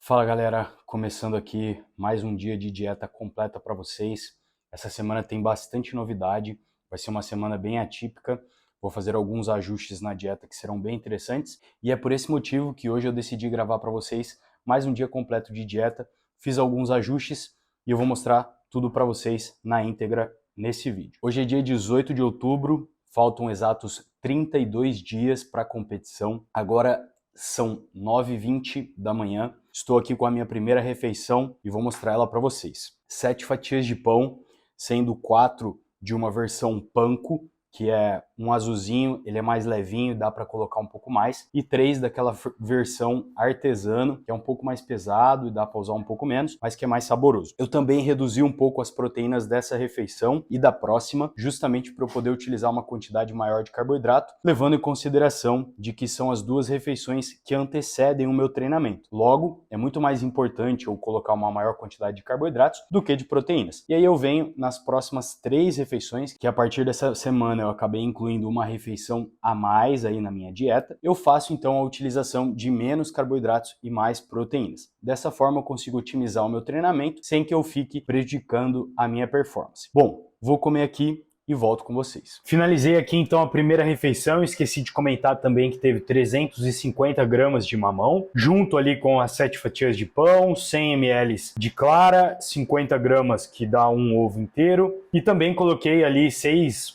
Fala galera, começando aqui mais um dia de dieta completa para vocês. Essa semana tem bastante novidade, vai ser uma semana bem atípica. Vou fazer alguns ajustes na dieta que serão bem interessantes e é por esse motivo que hoje eu decidi gravar para vocês mais um dia completo de dieta. Fiz alguns ajustes e eu vou mostrar tudo para vocês na íntegra nesse vídeo. Hoje é dia 18 de outubro, faltam exatos 32 dias para a competição. Agora são 9h20 da manhã. Estou aqui com a minha primeira refeição e vou mostrar ela para vocês. 7 fatias de pão, sendo 4 de uma versão panko, que é um azulzinho, ele é mais levinho, dá para colocar um pouco mais, e 3 daquela versão artesano, que é um pouco mais pesado e dá para usar um pouco menos, mas que é mais saboroso. Eu também reduzi um pouco as proteínas dessa refeição e da próxima, justamente para eu poder utilizar uma quantidade maior de carboidrato, levando em consideração de que são as duas refeições que antecedem o meu treinamento. Logo, é muito mais importante eu colocar uma maior quantidade de carboidratos do que de proteínas. E aí eu venho nas próximas 3 refeições, que a partir dessa semana eu acabei incluindo uma refeição a mais aí na minha dieta, eu faço então a utilização de menos carboidratos e mais proteínas. Dessa forma eu consigo otimizar o meu treinamento sem que eu fique prejudicando a minha performance. Bom, vou comer aqui e volto com vocês. Finalizei aqui então a primeira refeição, esqueci de comentar também que teve 350 gramas de mamão, junto ali com as 7 fatias de pão, 100 ml de clara, 50 gramas que dá um ovo inteiro, e também coloquei ali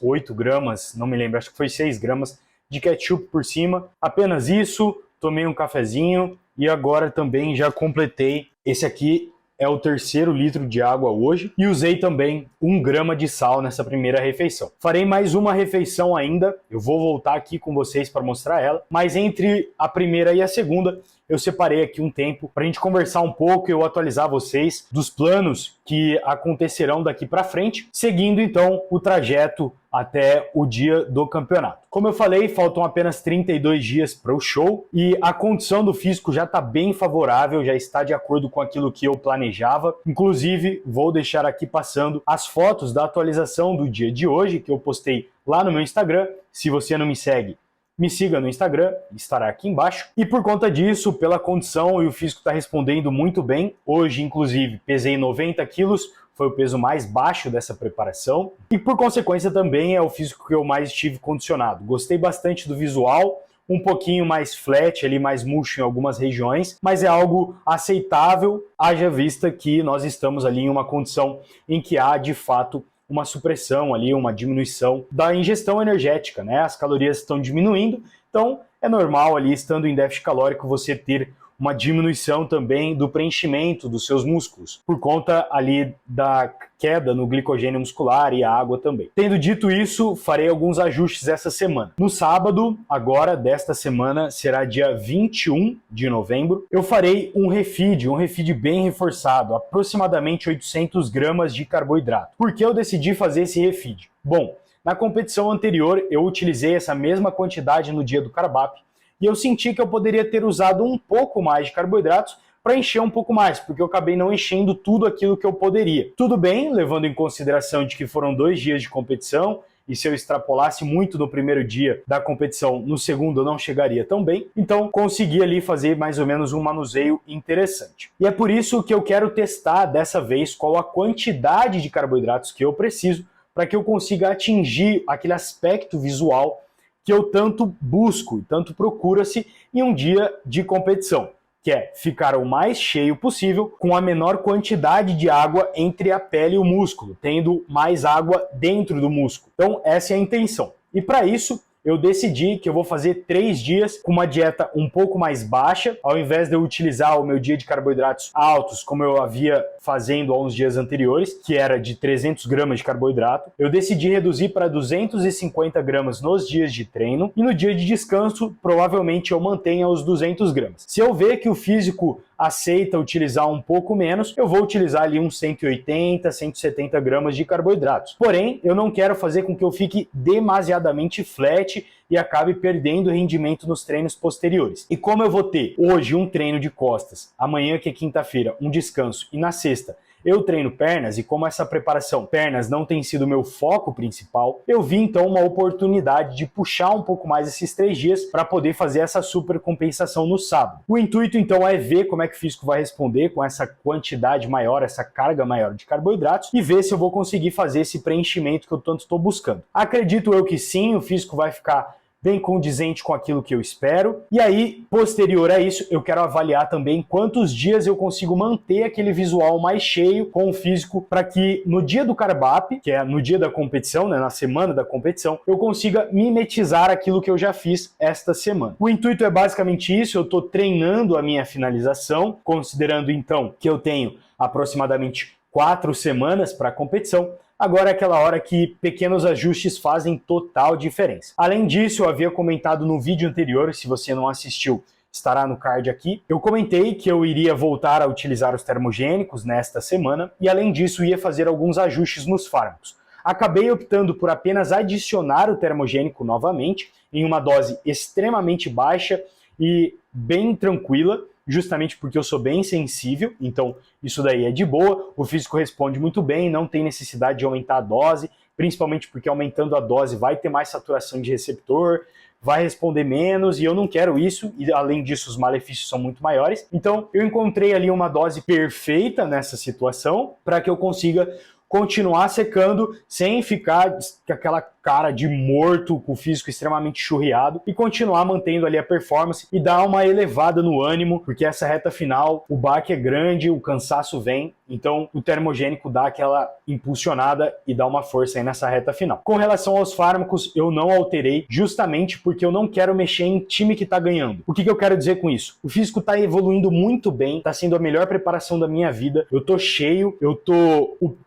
8 gramas, não me lembro, acho que foi 6 gramas de ketchup por cima. Apenas isso, tomei um cafezinho e agora também já completei. Esse aqui é o 3º litro de água hoje e usei também 1 grama de sal nessa primeira refeição. Farei mais uma refeição ainda, eu vou voltar aqui com vocês para mostrar ela, mas entre a primeira e a segunda eu separei aqui um tempo para a gente conversar um pouco e eu atualizar vocês dos planos que acontecerão daqui para frente, seguindo então o trajeto até o dia do campeonato. Como eu falei, faltam apenas 32 dias para o show e a condição do físico já está bem favorável, já está de acordo com aquilo que eu planejava. Inclusive, vou deixar aqui passando as fotos da atualização do dia de hoje, que eu postei lá no meu Instagram. Se você não me segue, me siga no Instagram, estará aqui embaixo. E por conta disso, pela condição e o físico está respondendo muito bem. Hoje, inclusive, pesei 90 quilos, foi o peso mais baixo dessa preparação. E por consequência também é o físico que eu mais estive condicionado. Gostei bastante do visual, um pouquinho mais flat, ali mais murcho em algumas regiões, mas é algo aceitável, haja vista que nós estamos ali em uma condição em que há, de fato, uma supressão ali, uma diminuição da ingestão energética, né? As calorias estão diminuindo, então é normal ali, estando em déficit calórico, você ter uma diminuição também do preenchimento dos seus músculos, por conta ali da queda no glicogênio muscular e a água também. Tendo dito isso, farei alguns ajustes essa semana. No sábado, agora desta semana, será dia 21 de novembro, eu farei um refeed bem reforçado, aproximadamente 800 gramas de carboidrato. Por que eu decidi fazer esse refeed? Bom, na competição anterior, eu utilizei essa mesma quantidade no dia do carb-up, e eu senti que eu poderia ter usado um pouco mais de carboidratos para encher um pouco mais, porque eu acabei não enchendo tudo aquilo que eu poderia. Tudo bem, levando em consideração de que foram 2 dias de competição, e se eu extrapolasse muito no primeiro dia da competição, no segundo eu não chegaria tão bem, então consegui ali fazer mais ou menos um manuseio interessante. E é por isso que eu quero testar dessa vez qual a quantidade de carboidratos que eu preciso para que eu consiga atingir aquele aspecto visual que eu tanto busco, tanto procura-se em um dia de competição, que é ficar o mais cheio possível com a menor quantidade de água entre a pele e o músculo, tendo mais água dentro do músculo. Então essa é a intenção. E para isso, eu decidi que eu vou fazer 3 dias com uma dieta um pouco mais baixa, ao invés de eu utilizar o meu dia de carboidratos altos, como eu havia fazendo há uns dias anteriores, que era de 300 gramas de carboidrato, eu decidi reduzir para 250 gramas nos dias de treino, e no dia de descanso, provavelmente eu mantenha os 200 gramas. Se eu ver que o físico aceita utilizar um pouco menos, eu vou utilizar ali uns 180, 170 gramas de carboidratos. Porém, eu não quero fazer com que eu fique demasiadamente flat e acabe perdendo rendimento nos treinos posteriores. E como eu vou ter hoje um treino de costas, amanhã que é quinta-feira, um descanso, e na sexta Eu treino pernas e como essa preparação pernas não tem sido o meu foco principal, eu vi então uma oportunidade de puxar um pouco mais esses 3 dias para poder fazer essa super compensação no sábado. O intuito então é ver como é que o físico vai responder com essa quantidade maior, essa carga maior de carboidratos e ver se eu vou conseguir fazer esse preenchimento que eu tanto estou buscando. Acredito eu que sim, o físico vai ficar bem condizente com aquilo que eu espero. E aí, posterior a isso, eu quero avaliar também quantos dias eu consigo manter aquele visual mais cheio com o físico para que no dia do carb up, que é no dia da competição, né, na semana da competição, eu consiga mimetizar aquilo que eu já fiz esta semana. O intuito é basicamente isso, eu estou treinando a minha finalização, considerando então que eu tenho aproximadamente 4 semanas para a competição. Agora é aquela hora que pequenos ajustes fazem total diferença. Além disso, eu havia comentado no vídeo anterior, se você não assistiu, estará no card aqui. Eu comentei que eu iria voltar a utilizar os termogênicos nesta semana e, além disso, ia fazer alguns ajustes nos fármacos. Acabei optando por apenas adicionar o termogênico novamente, em uma dose extremamente baixa e bem tranquila, justamente porque eu sou bem sensível, então isso daí é de boa, o físico responde muito bem, não tem necessidade de aumentar a dose, principalmente porque aumentando a dose vai ter mais saturação de receptor, vai responder menos e eu não quero isso, e além disso os malefícios são muito maiores. Então eu encontrei ali uma dose perfeita nessa situação para que eu consiga continuar secando sem ficar com aquela cara de morto, com o físico extremamente churriado e continuar mantendo ali a performance e dar uma elevada no ânimo, porque essa reta final, o baque é grande, o cansaço vem, então o termogênico dá aquela impulsionada e dá uma força aí nessa reta final. Com relação aos fármacos, eu não alterei justamente porque eu não quero mexer em time que tá ganhando. O que eu quero dizer com isso? O físico tá evoluindo muito bem, tá sendo a melhor preparação da minha vida, eu tô cheio,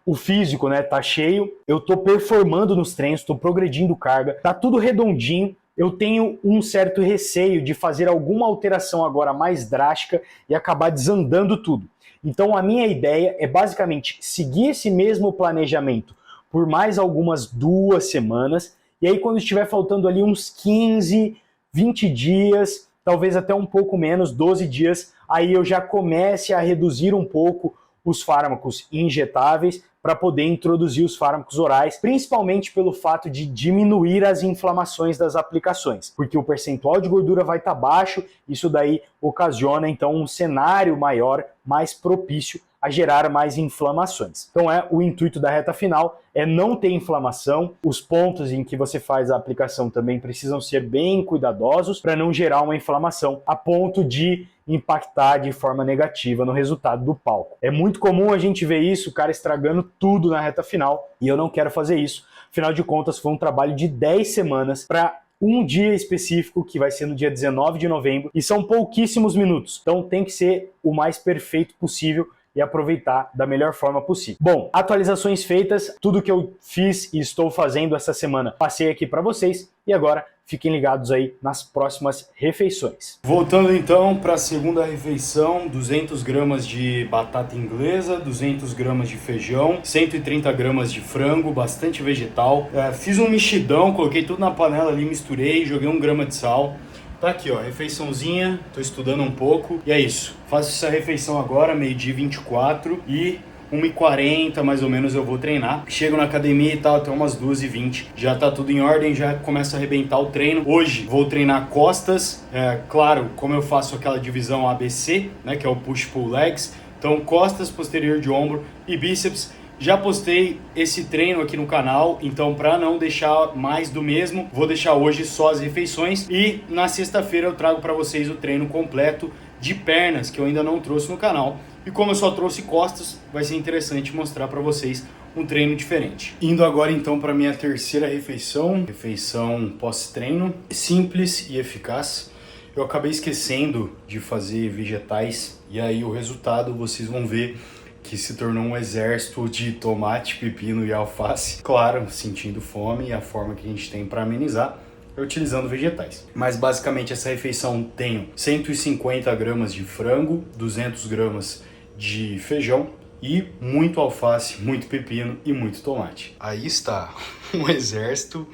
o físico, né, tá cheio, eu tô performando nos treinos, tô progredindo carga, tá tudo redondinho. Eu tenho um certo receio de fazer alguma alteração agora mais drástica e acabar desandando tudo. Então a minha ideia é basicamente seguir esse mesmo planejamento por mais algumas 2 semanas, e aí quando estiver faltando ali uns 15, 20 dias, talvez até um pouco menos, 12 dias, aí eu já comece a reduzir um pouco os fármacos injetáveis para poder introduzir os fármacos orais, principalmente pelo fato de diminuir as inflamações das aplicações, porque o percentual de gordura vai estar baixo, isso daí ocasiona então um cenário maior, mais propício a gerar mais inflamações. Então o intuito da reta final é não ter inflamação, os pontos em que você faz a aplicação também precisam ser bem cuidadosos para não gerar uma inflamação a ponto de impactar de forma negativa no resultado do palco. É muito comum a gente ver isso, o cara estragando tudo na reta final, e eu não quero fazer isso. Afinal de contas, foi um trabalho de 10 semanas para um dia específico, que vai ser no dia 19 de novembro, e são pouquíssimos minutos, então tem que ser o mais perfeito possível e aproveitar da melhor forma possível. Bom, atualizações feitas, tudo que eu fiz e estou fazendo essa semana, passei aqui para vocês, e agora fiquem ligados aí nas próximas refeições. Voltando então para a segunda refeição, 200 gramas de batata inglesa, 200 gramas de feijão, 130 gramas de frango, bastante vegetal. Fiz um mexidão, coloquei tudo na panela ali, misturei, joguei 1 grama de sal. Tá aqui, ó, refeiçãozinha, tô estudando um pouco e é isso. Faço essa refeição agora, meio-dia 24 e 1h40 mais ou menos eu vou treinar. Chego na academia e tal, até umas 2h20. Já tá tudo em ordem, já começa a arrebentar o treino. Hoje vou treinar costas, claro, como eu faço aquela divisão ABC, né, que é o push-pull legs. Então costas, posterior de ombro e bíceps. Já postei esse treino aqui no canal, então para não deixar mais do mesmo, vou deixar hoje só as refeições e na sexta-feira eu trago para vocês o treino completo de pernas, que eu ainda não trouxe no canal. E como eu só trouxe costas, vai ser interessante mostrar para vocês um treino diferente. Indo agora então para minha terceira refeição pós-treino, simples e eficaz. Eu acabei esquecendo de fazer vegetais e aí o resultado vocês vão ver que se tornou um exército de tomate, pepino e alface. Claro, sentindo fome e a forma que a gente tem para amenizar é utilizando vegetais. Mas basicamente essa refeição tem 150 gramas de frango, 200 gramas de feijão e muito alface, muito pepino e muito tomate. Aí está um exército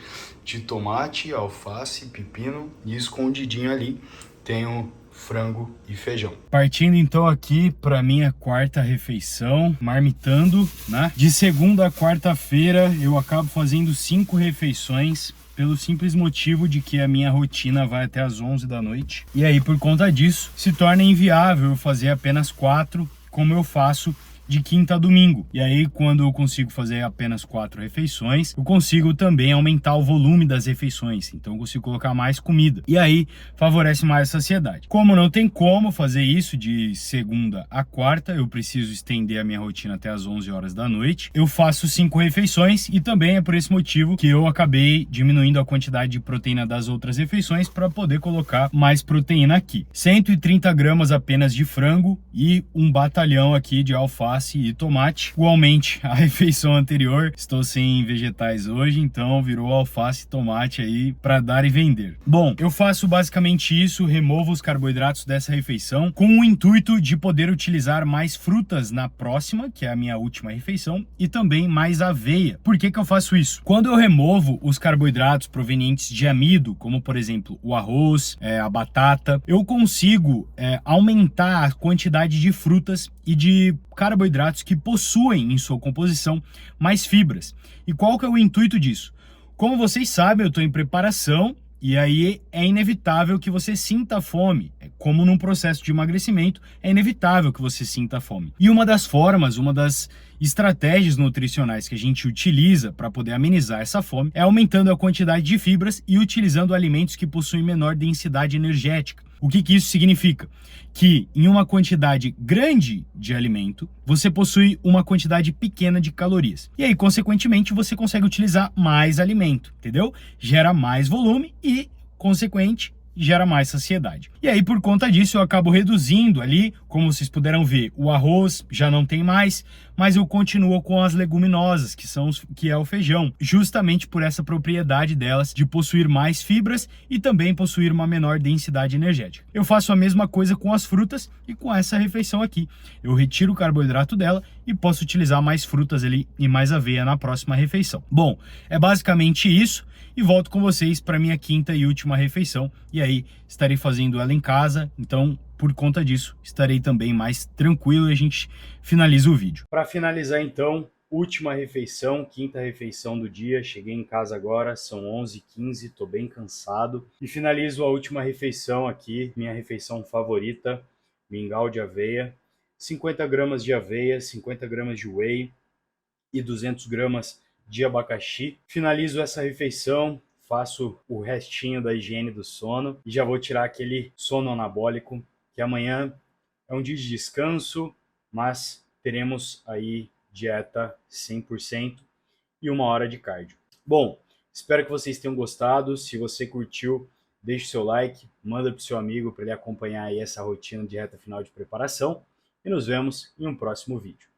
de tomate, alface, pepino e escondidinho ali tenho frango e feijão. Partindo então aqui para minha quarta refeição, marmitando, né? De segunda a quarta-feira eu acabo fazendo 5 refeições, pelo simples motivo de que a minha rotina vai até as 11 da noite. E aí, por conta disso, se torna inviável eu fazer apenas 4, como eu faço de quinta a domingo. E aí, quando eu consigo fazer apenas 4 refeições, eu consigo também aumentar o volume das refeições. Então eu consigo colocar mais comida. E aí, favorece mais a saciedade. Como não tem como fazer isso de segunda a quarta, eu preciso estender a minha rotina até as 11 horas da noite. Eu faço 5 refeições e também é por esse motivo que eu acabei diminuindo a quantidade de proteína das outras refeições para poder colocar mais proteína aqui. 130 gramas apenas de frango e um batalhão aqui de alface e tomate. Igualmente a refeição anterior, estou sem vegetais hoje, então virou alface e tomate aí para dar e vender. Bom, eu faço basicamente isso, removo os carboidratos dessa refeição com o intuito de poder utilizar mais frutas na próxima, que é a minha última refeição, e também mais aveia. Por que que eu faço isso? Quando eu removo os carboidratos provenientes de amido, como por exemplo o arroz, a batata, eu consigo aumentar a quantidade de frutas e de carboidratos que possuem em sua composição mais fibras. E qual que é o intuito disso? Como vocês sabem, eu estou em preparação e aí é inevitável que você sinta fome. Como num processo de emagrecimento, é inevitável que você sinta fome. E uma das formas, uma das estratégias nutricionais que a gente utiliza para poder amenizar essa fome é aumentando a quantidade de fibras e utilizando alimentos que possuem menor densidade energética. O que que isso significa? Que em uma quantidade grande de alimento, você possui uma quantidade pequena de calorias. E aí, consequentemente, você consegue utilizar mais alimento, entendeu? Gera mais volume e, consequente, gera mais saciedade. E aí, por conta disso, eu acabo reduzindo ali, como vocês puderam ver, o arroz já não tem mais, mas eu continuo com as leguminosas, que é o feijão, justamente por essa propriedade delas de possuir mais fibras e também possuir uma menor densidade energética. Eu faço a mesma coisa com as frutas e com essa refeição aqui. Eu retiro o carboidrato dela e posso utilizar mais frutas ali e mais aveia na próxima refeição. Bom, é basicamente isso. E volto com vocês para minha quinta e última refeição. E aí estarei fazendo ela em casa, então por conta disso estarei também mais tranquilo e a gente finaliza o vídeo. Para finalizar então, última refeição, quinta refeição do dia. Cheguei em casa agora, são 11h15, estou bem cansado. E finalizo a última refeição aqui, minha refeição favorita, mingau de aveia. 50 gramas de aveia, 50 gramas de whey e 200 gramas de abacaxi. Finalizo essa refeição, faço o restinho da higiene do sono e já vou tirar aquele sono anabólico, que amanhã é um dia de descanso, mas teremos aí dieta 100% e 1 hora de cardio. Bom, espero que vocês tenham gostado. Se você curtiu, deixe seu like, manda para o seu amigo para ele acompanhar aí essa rotina de reta final de preparação e nos vemos em um próximo vídeo.